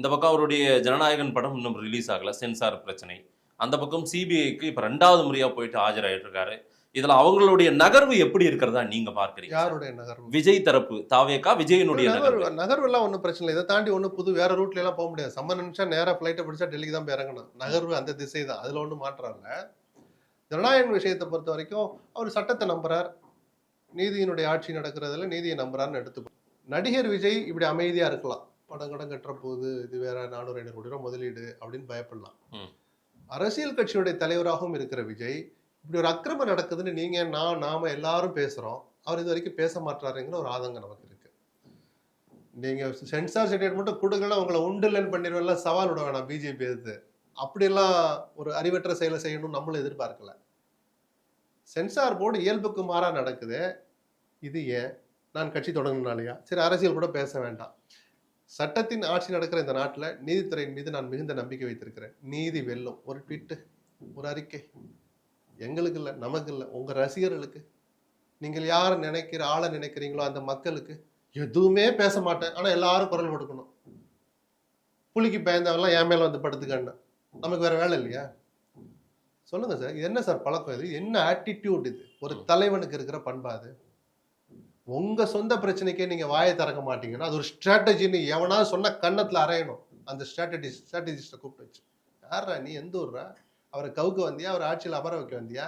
இந்த பக்கம் அவருடைய ஜனநாயகன் படம் இன்னும் ரிலீஸ் ஆகல, சென்சார் பிரச்சனை. அந்த பக்கம் சிபிஐக்கு இப்ப 2வது முறையா போயிட்டு ஆஜராயிட்டு இருக்காரு. இதுல அவங்களுடைய நகர்வு எப்படி இருக்கிறதா நீங்க பார்க்கிறீங்க? யாருடைய நகர்வு? விஜய் தரப்பு தாவேகா, விஜயனுடைய நகர்வு. நகர்வு எல்லாம் ஒன்றும் பிரச்சனை இல்லை. இதை தாண்டி ஒன்றும் புது வேற ரூட்ல எல்லாம் போக முடியாது. சம்மன் நிமிஷா நேரா ஃபிளைட்டை பிடிச்சா டெல்லிக்கு தான் போய் இறங்கணும். நகர்வு அந்த திசை தான், அதுல ஒன்றும் மாற்றம் இல்லை. ஜனநாயக விஷயத்தை பொறுத்த வரைக்கும் அவர் சட்டத்தை நம்புறார், நீதியினுடைய ஆட்சி நடக்கிறதுல நீதியை நம்புறாருன்னு எடுத்துப்போம். நடிகர் விஜய் இப்படி அமைதியா இருக்கலாம், படம் கடன் கட்டுற போது இது வேற 400-500 கோடி ரூபாய் முதலீடு அப்படின்னு பயப்படலாம். அரசியல் கட்சியுடைய தலைவராகவும் இருக்கிற விஜய் இப்படி ஒரு அக்கிரமம் நடக்குதுன்னு நீங்க நாம எல்லாரும் பேசுறோம், அவர் இது வரைக்கும் பேச மாட்டாருங்கிற ஒரு ஆதங்கம் நமக்கு இருக்கு. நீங்க சென்சார் சர்டிஃபிகேட் மட்டும் கொடுக்கலாம், உங்களை உண்டுலன்னு பண்ணிடுவேன் சவால் விட வேணாம் பிஜேபி எதிர்த்து. அப்படியெல்லாம் ஒரு அறிவற்ற செயலை செய்யணும்னு நம்மளும் எதிர்பார்க்கல. சென்சார் போர்டு இயல்புக்கு மாறா நடக்குது. இது ஏன்? நான் கட்சி தொடங்கினாலையா? சரி, அரசியல் கூட பேச வேண்டாம். சட்டத்தின் ஆட்சி நடக்கிற இந்த நாட்டில் நீதித்துறையின் மீது நான் மிகுந்த நம்பிக்கை வைத்திருக்கிறேன். நீதி வெல்லும். ஒரு ட்வீட்டு, ஒரு அறிக்கை, எங்களுக்கு இல்லை, நமக்கு இல்லை, உங்க ரசிகர்களுக்கு, நீங்கள் யாரை நினைக்கிற ஆளை நினைக்கிறீங்களோ அந்த மக்களுக்கு எதுவுமே பேச மாட்டேன், ஆனா எல்லாரும் குரல் கொடுக்கணும். புலிக்கு பயந்தவெல்லாம் என் மேல வந்து படுத்துக்கண்ண, நமக்கு வேற வேலை இல்லையா? சொல்லுங்க சார், இது என்ன சார் பழக்கம்? இது என்ன ஆட்டிடியூட்? இது ஒரு தலைவனுக்கு இருக்கிற பண்பா? அது உங்க சொந்த பிரச்சனைக்கே நீங்க வாயை திறக்க மாட்டீங்கன்னா அது ஒரு ஸ்ட்ராட்டஜின்னு எவனாவது சொன்ன கன்னத்துல அரையணும். அந்த ஸ்ட்ராட்டஜிஸ்ட கூப்பிட்டு வச்சு, யாரா நீ, எந்த ஊர்ரா, அவரை கவுக்க வந்தியா, அவரை ஆட்சியில் அமர வைக்க வந்தியா?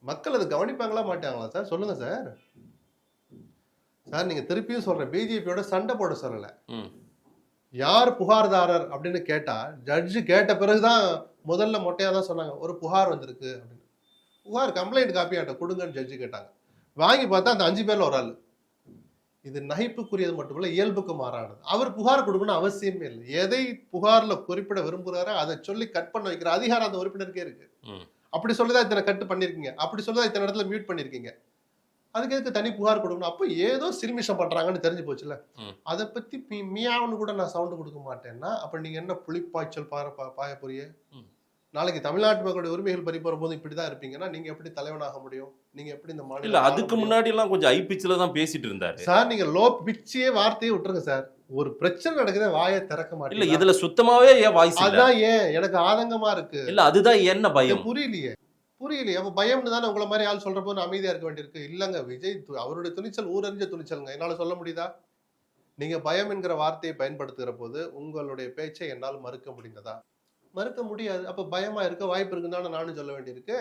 மக்கள் அதை கவனிப்பாங்களா மாட்டாங்களா சார்? சொல்லுங்க சார். சார் நீங்க திருப்பியும் சொல்றேன், பிஜேபியோட சண்டை போட சொல்லல. யார் புகார்தாரர் அப்படின்னு கேட்டா ஜட்ஜு கேட்ட பிறகுதான் முதல்ல மொட்டையா தான் சொன்னாங்க ஒரு புகார் வந்திருக்கு அப்படின்னு. புகார் கம்ப்ளைண்ட் காப்பியாட்ட கொடுங்கன்னு ஜட்ஜு கேட்டாங்க. வாங்கி பார்த்தா அந்த 5 பேர்ல ஒரு ஆள். இது நகைப்புக்குரியது மட்டுமல்ல, இயல்புக்கு மாறானது. அவர் புகார் கொடுக்கணும் அவசியமே இல்லை. எதை புகார்ல குறிப்பிட விரும்புகிறாரோ அதை சொல்லி கட் பண்ண வைக்கிற அதிகாரம் அந்த உறுப்பினருக்கே இருக்கு. அப்படி சொல்லிதான் இத்தனை கட்டு பண்ணிருக்கீங்க, அப்படி சொல்லிதான் இத்தனை இடத்துல மியூட் பண்ணிருக்கீங்க, அதுக்கு எதுக்கு தனி புகார் கொடுக்கணும்? அப்போ ஏதோ சிறுமிஷம் பண்றாங்கன்னு தெரிஞ்சு போச்சுல. அதை பத்தி மியாவுன்னு கூட நான் சவுண்ட் கொடுக்க மாட்டேன்னா அப்ப நீங்க என்ன புலிப்பாய்ச்சல் பாய போறிய? நாளைக்கு தமிழ்நாட்டு மக்களுடைய உரிமைகள் பறிபோற போது இப்படிதான் இருப்பீங்கன்னா நீங்க எப்படி தலைவனாக முடியும்? நீங்க எப்படி இந்த மாநில? இல்ல, அதுக்கு முன்னாடி எல்லாம் கொஞ்சம் ஐபிச்சில தான் பேசிட்டு இருந்தாரு சார். நீங்க லோ பிச்சையே வார்த்தையே விட்டுருங்க சார். ஒரு பிரச்சனை நடக்குது, வாயை திறக்க மாட்டேன். இல்ல, இதுல சுத்தமாவே ஏன் வாய்ஸ்? அதான் ஏன் எனக்கு ஆதங்கமா இருக்கு. இல்ல, அதுதான் என்ன பயம்? புரியலையே. அப்ப பயம்னு தானே உங்களை மாதிரி ஆள் சொல்ற போது அமைதியா இருக்க வேண்டியிருக்கு. இல்லங்க, விஜய் அவருடைய துணிச்சல் ஊரறிஞ்ச துணிச்சலுங்க. என்னால சொல்ல முடியுதா? நீங்க பயம் என்கிற வார்த்தையை பயன்படுத்துகிற போது உங்களுடைய பேச்சை என்னால் மறுக்க முடிந்ததா? மறுக்க முடியாது. அப்ப பயமா இருக்க வாய்ப்பு இருக்குன்னு நானும் சொல்ல வேண்டியிருக்கு.